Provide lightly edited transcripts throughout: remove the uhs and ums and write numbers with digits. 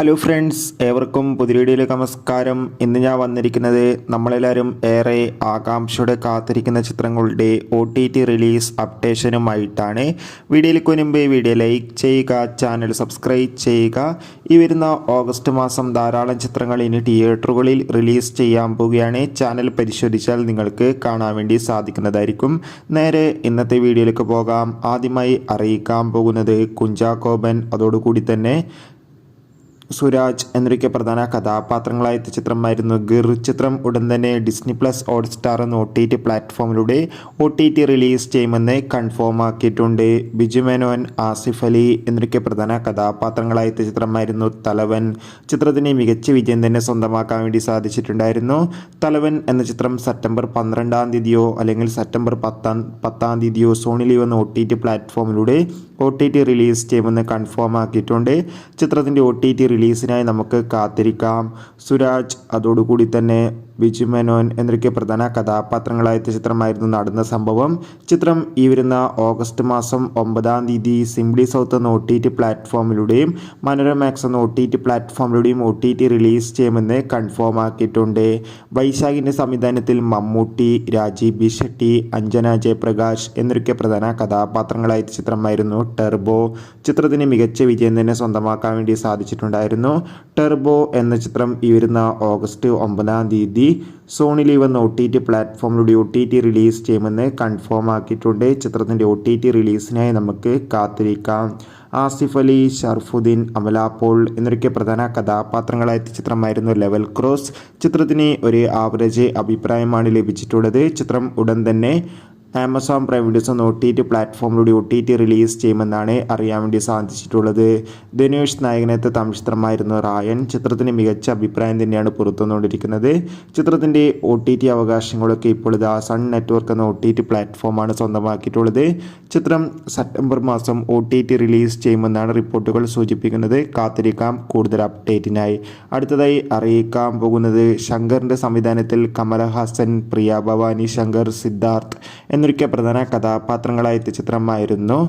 Hello friends, ഏവർക്കും പുതിയ വീഡിയോയിലേക്ക് നമസ്കാരം. ഇന്ന് ഞാൻ വന്നിരിക്കുന്നത് നമ്മളെല്ലാവരും ഏറെ ആകാംക്ഷയോടെ കാത്തിരിക്കുന്ന ചിത്രങ്ങളുടെ OTT റിലീസ് അപ്ഡേഷനുമായിട്ടാണ്. വീഡിയോയിലേക്ക് മുൻപ് വീഡിയോ ലൈക്ക് ചെയ്യുക, ചാനൽ സബ്സ്ക്രൈബ് ചെയ്യുക. ഈ വരുന്ന ഓഗസ്റ്റ് മാസം ധാരാളം ചിത്രങ്ങൾ ഇനി തിയേറ്ററുകളിൽ റിലീസ് ചെയ്യാൻ പോവുകയാണ്. ചാനൽ പരിശോധിച്ചാൽ നിങ്ങൾക്ക് കാണാൻ വേണ്ടി സാധിക്കുന്നതായിരിക്കും. നേരെ ഇന്നത്തെ വീഡിയോയിലേക്ക് പോകാം. ആദ്യമായി അറിയിക്കാൻ പോകുന്നത് കുഞ്ചാക്കോബൻ, അതോടുകൂടി തന്നെ സുരാജ് എന്നൊക്കെ പ്രധാന കഥാപാത്രങ്ങളായ ചിത്രമായിരുന്നു ഗിർ. ചിത്രം ഉടൻ തന്നെ ഡിസ്നി പ്ലസ് ഹോട്ട്സ്റ്റാർ എന്ന OTT പ്ലാറ്റ്ഫോമിലൂടെ OTT റിലീസ് ചെയ്യുമെന്ന് കൺഫേം ആക്കിയിട്ടുണ്ട്. ബിജു മേനോൻ, ആസിഫ് അലി എന്നൊക്കെ പ്രധാന കഥാപാത്രങ്ങളായ ചിത്രമായിരുന്നു തലവൻ. ചിത്രത്തിന് മികച്ച വിജയം തന്നെ സ്വന്തമാക്കാൻ വേണ്ടി സാധിച്ചിട്ടുണ്ടായിരുന്നു. തലവൻ എന്ന ചിത്രം സെപ്റ്റംബർ 12 അല്ലെങ്കിൽ സെപ്റ്റംബർ 10 സോണി ലീവ് എന്ന OTT പ്ലാറ്റ്ഫോമിലൂടെ OTT റിലീസ് ചെയ്യുമെന്ന് കൺഫേം ആക്കിയിട്ടുണ്ട്. ചിത്രത്തിൻ്റെ OTT റിലീസിനായി നമുക്ക് കാത്തിരിക്കാം. സുരാജ്, അതോടുകൂടി തന്നെ ബിജു മേനോൻ എന്നൊക്കെ പ്രധാന കഥാപാത്രങ്ങളായ ചിത്രമായിരുന്നു നടന്ന സംഭവം. ചിത്രം ഈ വരുന്ന ഓഗസ്റ്റ് മാസം 9 സിംപ്ലി സൗത്ത് എന്ന OTT പ്ലാറ്റ്ഫോമിലൂടെയും മനോരമാക്സ് എന്ന OTT പ്ലാറ്റ്ഫോമിലൂടെയും OTT റിലീസ് ചെയ്യുമെന്ന് കൺഫേം ആക്കിയിട്ടുണ്ട്. വൈശാഖിൻ്റെ സംവിധാനത്തിൽ മമ്മൂട്ടി, രാജീവ് ബി ഷെട്ടി, അഞ്ജന ജയപ്രകാശ് എന്നൊക്കെ പ്രധാന കഥാപാത്രങ്ങളായ ചിത്രമായിരുന്നു ടെർബോ. ചിത്രത്തിന് മികച്ച വിജയം തന്നെ സ്വന്തമാക്കാൻ വേണ്ടി സാധിച്ചിട്ടുണ്ടായിരുന്നു. ടെർബോ എന്ന ചിത്രം ഈ വരുന്ന ഓഗസ്റ്റ് 9 സോണി ലീവ് എന്ന OTT പ്ലാറ്റ്ഫോമിലൂടെ OTT റിലീസ് ചെയ്യുമെന്ന് കൺഫേം ആക്കിയിട്ടുണ്ട്. ചിത്രത്തിൻ്റെ OTT റിലീസിനായി നമുക്ക് കാത്തിരിക്കാം. ആസിഫ് അലി, ഷർഫുദ്ദീൻ, അമല പോൾ എന്നൊക്കെ പ്രധാന കഥാപാത്രങ്ങളായ ചിത്രമായിരുന്നു ലെവൽ ക്രോസ്. ചിത്രത്തിന് ഒരു ആവറേജ് അഭിപ്രായമാണ് ലഭിച്ചിട്ടുള്ളത്. ചിത്രം ഉടൻ തന്നെ ആമസോൺ പ്രൈം വീഡിയോസ് എന്ന OTT പ്ലാറ്റ്ഫോമിലൂടെ OTT റിലീസ് ചെയ്യുമെന്നാണ് അറിയാൻ വേണ്ടി സാധിച്ചിട്ടുള്ളത്. ധനുഷ് നായകനത്തെ തമിഴ് ചിത്രമായിരുന്നു റായൻ. ചിത്രത്തിന് മികച്ച അഭിപ്രായം തന്നെയാണ് പുറത്തുവന്നുകൊണ്ടിരിക്കുന്നത്. ചിത്രത്തിൻ്റെ OTT അവകാശങ്ങളൊക്കെ ഇപ്പോൾ സൺ നെറ്റ്വർക്ക് എന്ന OTT പ്ലാറ്റ്ഫോമാണ് സ്വന്തമാക്കിയിട്ടുള്ളത്. ചിത്രം സെപ്റ്റംബർ മാസം OTT റിലീസ് ചെയ്യുമെന്നാണ് റിപ്പോർട്ടുകൾ സൂചിപ്പിക്കുന്നത്. കാത്തിരിക്കാം കൂടുതൽ അപ്ഡേറ്റിനായി. അടുത്തതായി അറിയിക്കാൻ പോകുന്നത് ശങ്കറിൻ്റെ സംവിധാനത്തിൽ കമലഹാസൻ, പ്രിയ ഭവാനി ശങ്കർ, സിദ്ധാർത്ഥ് എന്നൊക്കെ പ്രധാന കഥാപാത്രങ്ങളായ ചിത്രമായിരുന്നു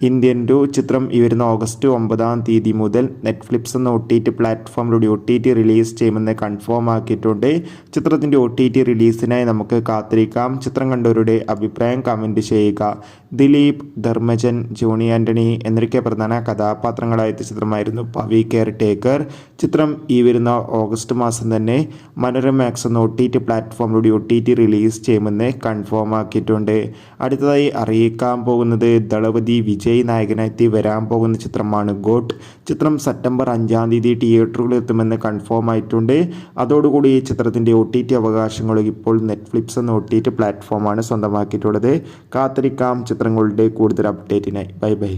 ഇന്ത്യൻ 2. ചിത്രം ഈ വരുന്ന ഓഗസ്റ്റ് 9 മുതൽ നെറ്റ്ഫ്ലിക്സ് എന്ന OTT പ്ലാറ്റ്ഫോമിലൂടെ OTT റിലീസ് ചെയ്യുമെന്ന് കൺഫേം ആക്കിയിട്ടുണ്ട്. ചിത്രത്തിൻ്റെ OTT റിലീസിനായി നമുക്ക് കാത്തിരിക്കാം. ചിത്രം കണ്ടവരുടെ അഭിപ്രായം കമൻറ്റ് ചെയ്യുക. ദിലീപ്, ധർമ്മജൻ, ജോണി ആൻ്റണി എന്നൊക്കെ പ്രധാന കഥാപാത്രങ്ങളായ ചിത്രമായിരുന്നു പവി കെയർ ടേക്കർ. ചിത്രം ഈ വരുന്ന ഓഗസ്റ്റ് മാസം തന്നെ മനോരമാക്സ് എന്ന OTT പ്ലാറ്റ്ഫോമിലൂടെ OTT റിലീസ് ചെയ്യുമെന്ന് കൺഫേം ആക്കിയിട്ടുണ്ട്. അടുത്തതായി അറിയിക്കാൻ പോകുന്നത് ദളപതി വിജയ് നായകനായി വരാൻ പോകുന്ന ചിത്രമാണ് ഗോട്ട്. ചിത്രം സെപ്റ്റംബർ 5 തിയേറ്ററുകളിൽ എത്തുമെന്ന് കൺഫേം ആയിട്ടുണ്ട്. അതോടുകൂടി ഈ ചിത്രത്തിൻ്റെ OTT അവകാശങ്ങൾ ഇപ്പോൾ നെറ്റ്ഫ്ലിക്സ് എന്ന OTT പ്ലാറ്റ്ഫോമാണ് സ്വന്തമാക്കിയിട്ടുള്ളത്. കാത്തിരിക്കാം ചിത്രങ്ങളുടെ കൂടുതൽ അപ്ഡേറ്റിനായി. Bye bye.